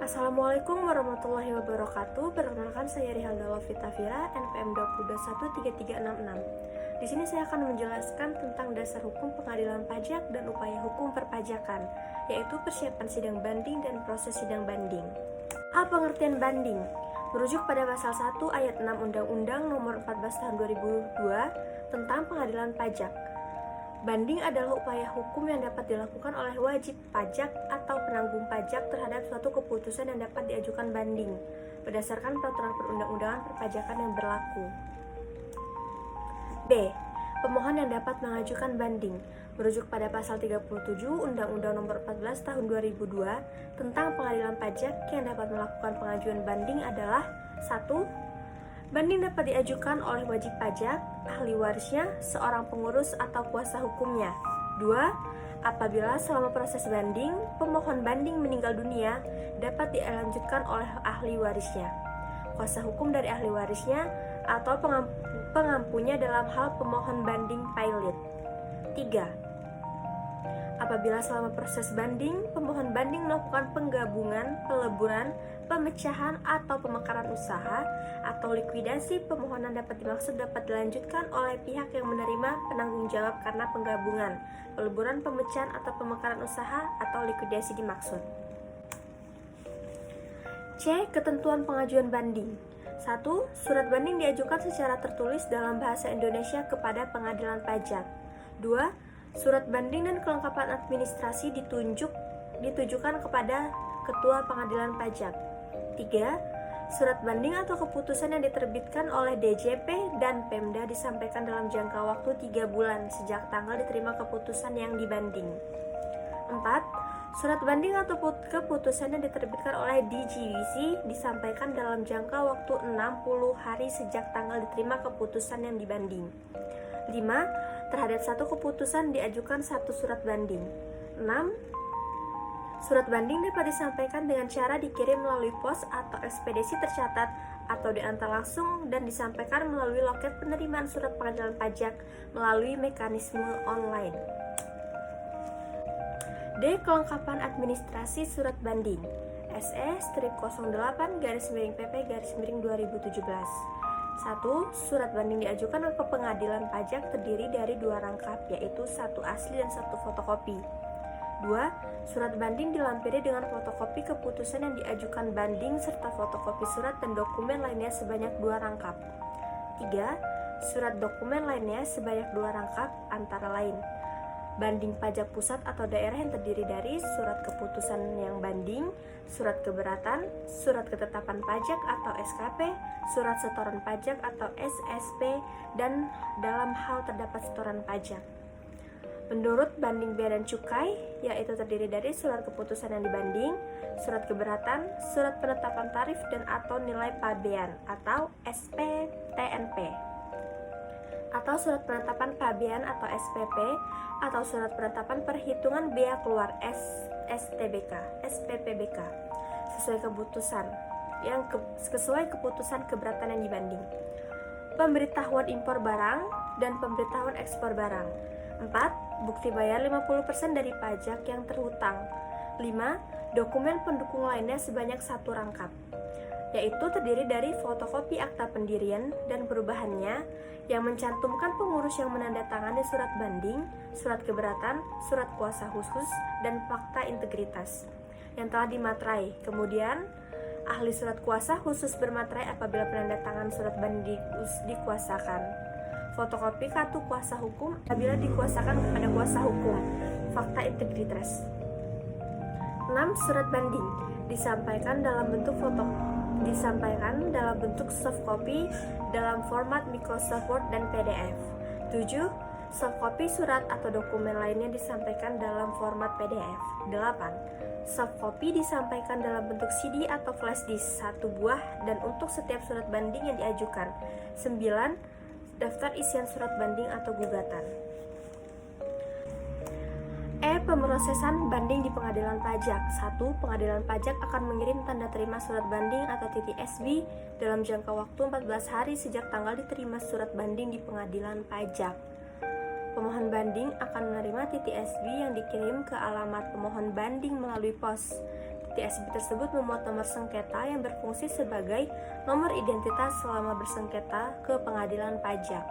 Assalamualaikum warahmatullahi wabarakatuh. Perkenalkan saya Rihalda Lovita Fira, NPM 20213366. Di sini saya akan menjelaskan tentang dasar hukum pengadilan pajak dan upaya hukum perpajakan, yaitu persiapan sidang banding dan proses sidang banding. A. Pengertian banding merujuk pada pasal 1 ayat 6 Undang-Undang Nomor 14 Tahun 2002 tentang Pengadilan Pajak. Banding adalah upaya hukum yang dapat dilakukan oleh wajib pajak atau penanggung pajak terhadap suatu keputusan yang dapat diajukan banding berdasarkan peraturan perundang-undangan perpajakan yang berlaku. B. Pemohon yang dapat mengajukan banding merujuk pada pasal 37 Undang-Undang Nomor 14 Tahun 2002 tentang Pengadilan Pajak yang dapat melakukan pengajuan banding adalah 1. Banding dapat diajukan oleh wajib pajak, ahli warisnya, seorang pengurus atau kuasa hukumnya. 2. Apabila selama proses banding, pemohon banding meninggal dunia, dapat dilanjutkan oleh ahli warisnya, kuasa hukum dari ahli warisnya, atau pengampunya dalam hal pemohon banding pilot. 3. Apabila selama proses banding, pemohon banding melakukan penggabungan, peleburan, pemecahan atau pemekaran usaha atau likuidasi, permohonan dapat dilanjutkan oleh pihak yang menerima penanggung jawab karena penggabungan, peleburan, pemecahan atau pemekaran usaha atau likuidasi dimaksud. C. Ketentuan pengajuan banding. 1. Surat banding diajukan secara tertulis dalam bahasa Indonesia kepada pengadilan pajak. 2. Surat banding dan kelengkapan administrasi ditujukan kepada Ketua Pengadilan Pajak. 3. Surat banding atau keputusan yang diterbitkan oleh DJP dan Pemda disampaikan dalam jangka waktu 3 bulan sejak tanggal diterima keputusan yang dibanding. 4. Surat banding atau keputusan yang diterbitkan oleh DJWC disampaikan dalam jangka waktu 60 hari sejak tanggal diterima keputusan yang dibanding. 5. Terhadap satu keputusan diajukan satu surat banding. 6. Surat banding dapat disampaikan dengan cara dikirim melalui pos atau ekspedisi tercatat atau diantar langsung dan disampaikan melalui loket penerimaan surat pengadilan pajak melalui mekanisme online. D. Kelengkapan administrasi surat banding. SE-08-PP-2017. 1. Surat banding diajukan ke pengadilan pajak terdiri dari 2 rangkap, yaitu 1 asli dan 1 fotokopi. 2. Surat banding dilampiri dengan fotokopi keputusan yang diajukan banding serta fotokopi surat dan dokumen lainnya sebanyak 2 rangkap. 3. Surat dokumen lainnya sebanyak 2 rangkap antara lain banding pajak pusat atau daerah yang terdiri dari surat keputusan yang banding, surat keberatan, surat ketetapan pajak atau SKP, surat setoran pajak atau SSP, dan dalam hal terdapat setoran pajak. Menurut banding bea dan cukai, yaitu terdiri dari surat keputusan yang dibanding, surat keberatan, surat penetapan tarif dan atau nilai pabean atau SPTNP, atau surat penetapan pabean atau SPP, atau surat penetapan perhitungan bea keluar SPPBK sesuai keputusan keberatan yang dibanding. Pemberitahuan impor barang dan pemberitahuan ekspor barang. 4. Bukti bayar 50% dari pajak yang terhutang. 5. Dokumen pendukung lainnya sebanyak 1 rangkap, yaitu terdiri dari fotokopi akta pendirian dan perubahannya yang mencantumkan pengurus yang menandatangani surat banding, surat keberatan, surat kuasa khusus, dan fakta integritas yang telah dimaterai. Kemudian, ahli surat kuasa khusus bermaterai apabila penandatangan surat banding dikuasakan. Fotokopi kartu kuasa hukum apabila dikuasakan kepada kuasa hukum. Fakta integritas. 6. Surat banding disampaikan dalam bentuk soft copy dalam format Microsoft Word dan PDF. 7. Soft copy surat atau dokumen lainnya disampaikan dalam format PDF. 8. Soft copy disampaikan dalam bentuk CD atau flash disk 1 buah dan untuk setiap surat banding yang diajukan. 9. Daftar isian surat banding atau gugatan. Pemrosesan banding di pengadilan pajak. 1. Pengadilan pajak akan mengirim tanda terima surat banding atau TTSB dalam jangka waktu 14 hari sejak tanggal diterima surat banding di pengadilan pajak. Pemohon banding akan menerima TTSB yang dikirim ke alamat pemohon banding melalui pos. TSB tersebut memuat nomor sengketa yang berfungsi sebagai nomor identitas selama bersengketa ke pengadilan pajak.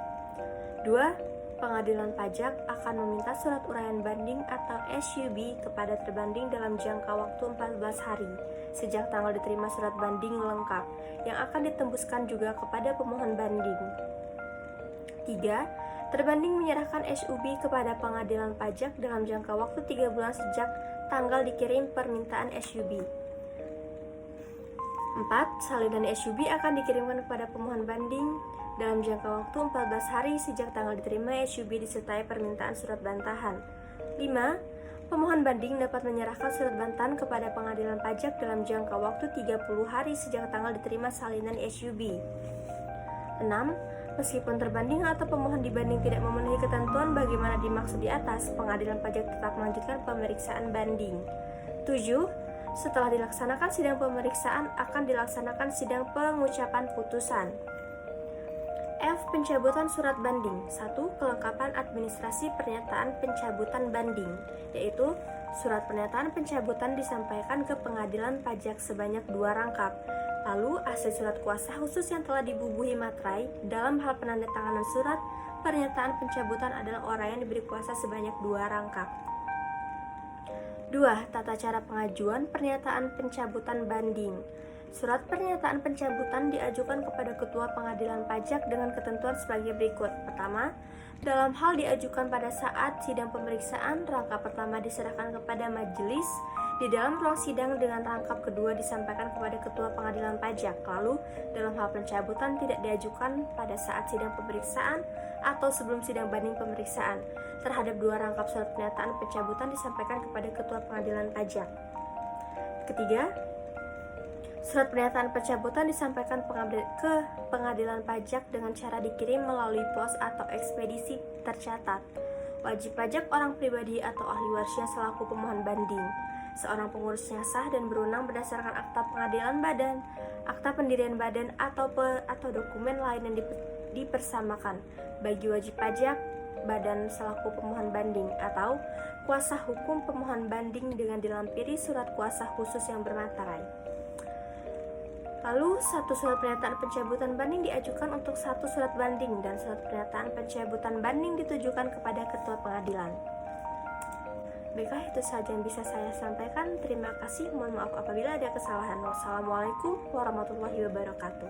2. Pengadilan pajak akan meminta surat uraian banding atau SUB kepada terbanding dalam jangka waktu 14 hari sejak tanggal diterima surat banding lengkap yang akan ditembuskan juga kepada pemohon banding. 3. Terbanding menyerahkan SUB kepada pengadilan pajak dalam jangka waktu 3 bulan sejak tanggal dikirim permintaan SUB. 4. Salinan SUB akan dikirimkan kepada pemohon banding dalam jangka waktu 14 hari sejak tanggal diterima SUB disertai permintaan surat bantahan. 5. Pemohon banding dapat menyerahkan surat bantahan kepada pengadilan pajak dalam jangka waktu 30 hari sejak tanggal diterima salinan SUB. 6. Meskipun terbanding atau pemohon dibanding tidak memenuhi ketentuan bagaimana dimaksud di atas, pengadilan pajak tetap melanjutkan pemeriksaan banding. 7. Setelah dilaksanakan sidang pemeriksaan, akan dilaksanakan sidang pengucapan putusan. F. Pencabutan surat banding. 1. Kelengkapan administrasi pernyataan pencabutan banding, yaitu surat pernyataan pencabutan disampaikan ke pengadilan pajak sebanyak 2 rangkap. Lalu, asli surat kuasa khusus yang telah dibubuhi materai dalam hal penandatanganan surat pernyataan pencabutan adalah orang yang diberi kuasa sebanyak 2 rangkap. 2. Tata cara pengajuan pernyataan pencabutan banding. Surat pernyataan pencabutan diajukan kepada Ketua Pengadilan Pajak dengan ketentuan sebagai berikut. Pertama, dalam hal diajukan pada saat sidang pemeriksaan, rangkap pertama diserahkan kepada majelis di dalam ruang sidang dengan rangkap kedua disampaikan kepada Ketua Pengadilan Pajak. Lalu, dalam hal pencabutan tidak diajukan pada saat sidang pemeriksaan atau sebelum sidang banding pemeriksaan. Terhadap 2 rangkap surat pernyataan pencabutan disampaikan kepada Ketua Pengadilan Pajak. Ketiga, surat pernyataan pencabutan disampaikan ke pengadilan pajak dengan cara dikirim melalui pos atau ekspedisi tercatat. Wajib pajak orang pribadi atau ahli warisnya selaku pemohon banding. Seorang pengurus yang sah dan berwenang berdasarkan akta pengadilan badan, akta pendirian badan atau dokumen lain yang dipersamakan bagi wajib pajak badan selaku pemohon banding atau kuasa hukum pemohon banding dengan dilampiri surat kuasa khusus yang bermaterai. Lalu, 1 surat pernyataan pencabutan banding diajukan untuk 1 surat banding dan surat pernyataan pencabutan banding ditujukan kepada Ketua Pengadilan. Baiklah, itu saja yang bisa saya sampaikan. Terima kasih, mohon maaf apabila ada kesalahan. Wassalamualaikum warahmatullahi wabarakatuh.